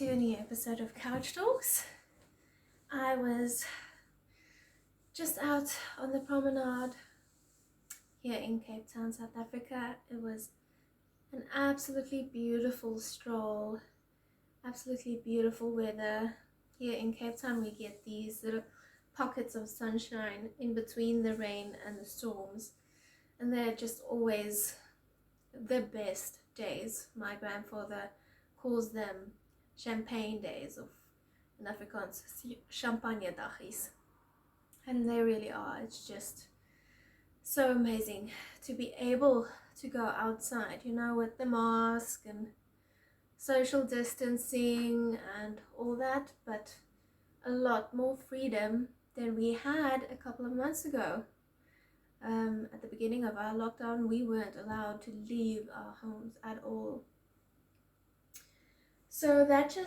to a new episode of Couch Talks. I was just out on the promenade here in Cape Town, South Africa. It was an absolutely beautiful stroll, absolutely beautiful weather. Here in Cape Town we get these little pockets of sunshine in between the rain and the storms, and they're just always the best days. My grandfather calls them champagne days, of in Afrikaans champagne-daggies, and they really are. It's just so amazing to be able to go outside, with the mask and social distancing and all that, but a lot more freedom than we had a couple of months ago. At the beginning of our lockdown, we weren't allowed to leave our homes at all. So that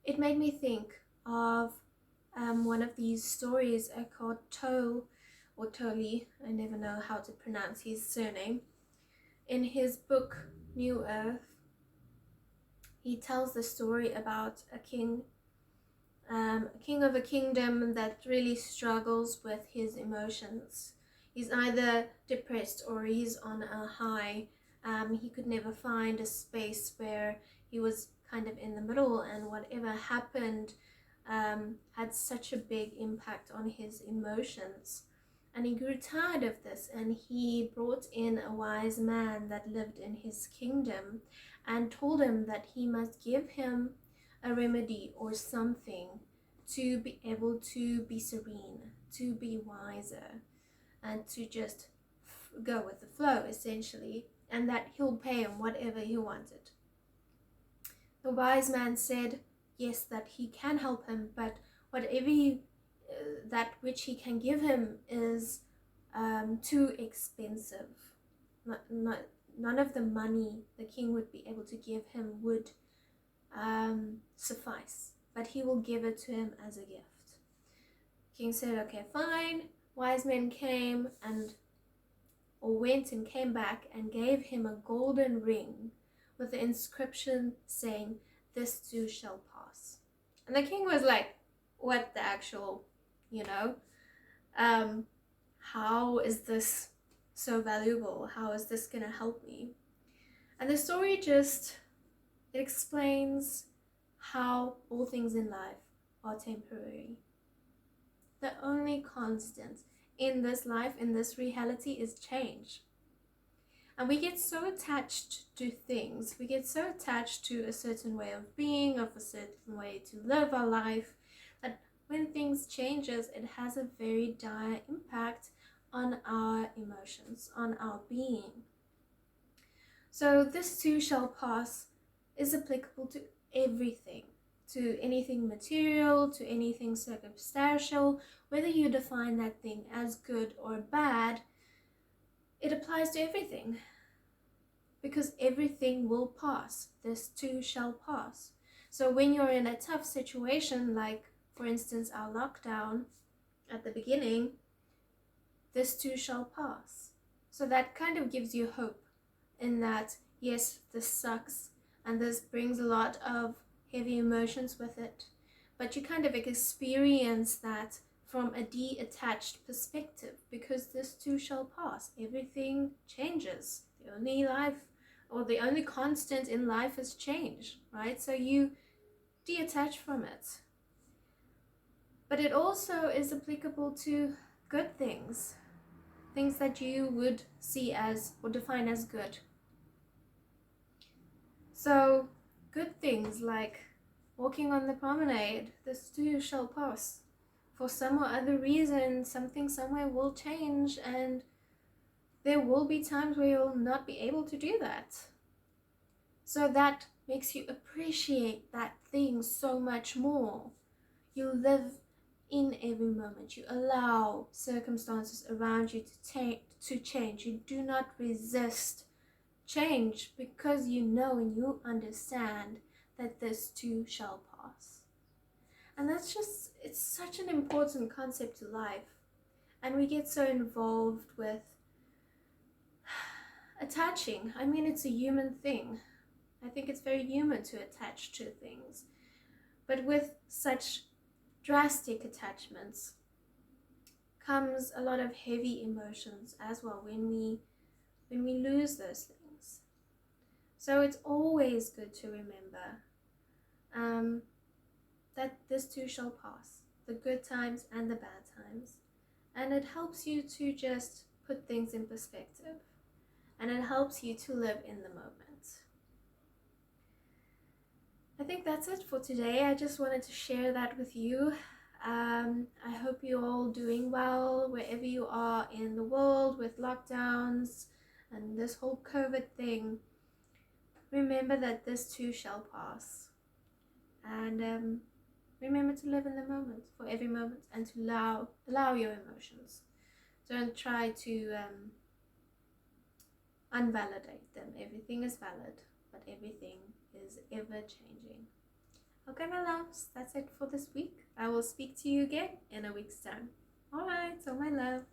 it made me think of one of these stories, Eckhart Tolle, or Tolle, I never know how to pronounce his surname. In his book, New Earth, he tells the story about a king of a kingdom that really struggles with his emotions. He's either depressed or he's on a high. He could never find a space where he was kind of in the middle, and whatever happened had such a big impact on his emotions. And he grew tired of this, and he brought in a wise man that lived in his kingdom and told him that he must give him a remedy or something to be able to be serene, to be wiser, and to just go with the flow, essentially, and that he'll pay him whatever he wanted. The wise man said, yes, that he can help him, but whatever that which he can give him is too expensive. None of the money the king would be able to give him would suffice, but he will give it to him as a gift. King said, okay, fine. Wise men went and came back and gave him a golden ring with the inscription saying, this too shall pass. And the king was like, what the actual, how is this so valuable? How is this gonna help me? And the story it explains how all things in life are temporary. The only constant in this life, in this reality, is change. And we get so attached to things. We get so attached to a certain way of being, of a certain way to live our life, that when things changes, it has a very dire impact on our emotions, on our being. So this too shall pass is applicable to everything, to anything material, to anything circumstantial. Whether you define that thing as good or bad, it applies to everything, because everything will pass. This too shall pass. So when you're in a tough situation, like for instance our lockdown at the beginning, this too shall pass. So that kind of gives you hope in that, yes, this sucks and this brings a lot of heavy emotions with it, but you kind of experience that from a detached perspective, because this too shall pass. Everything changes. The only constant in life is change, right? So you detach from it. But it also is applicable to good things that you would see as or define as good. So good things like walking on the promenade, this too shall pass. For some or other reason, something somewhere will change, and there will be times where you'll not be able to do that. So that makes you appreciate that thing so much more. You live in every moment. You allow circumstances around you to change. You do not resist change, because you know and you understand that this too shall pass. And it's such an important concept to life. And we get so involved with attaching. I mean, it's a human thing. I think it's very human to attach to things. But with such drastic attachments comes a lot of heavy emotions as well when we lose those things. So it's always good to remember that this too shall pass, the good times and the bad times. And it helps you to just put things in perspective. And it helps you to live in the moment. I think that's it for today. I just wanted to share that with you. I hope you're all doing well wherever you are in the world with lockdowns and this whole COVID thing. Remember that this too shall pass. And remember to live in the moment, for every moment, and to allow your emotions. Don't try to unvalidate them. Everything is valid, but everything is ever changing. Okay, my loves, that's it for this week. I will speak to you again in a week's time. Alright, so my love.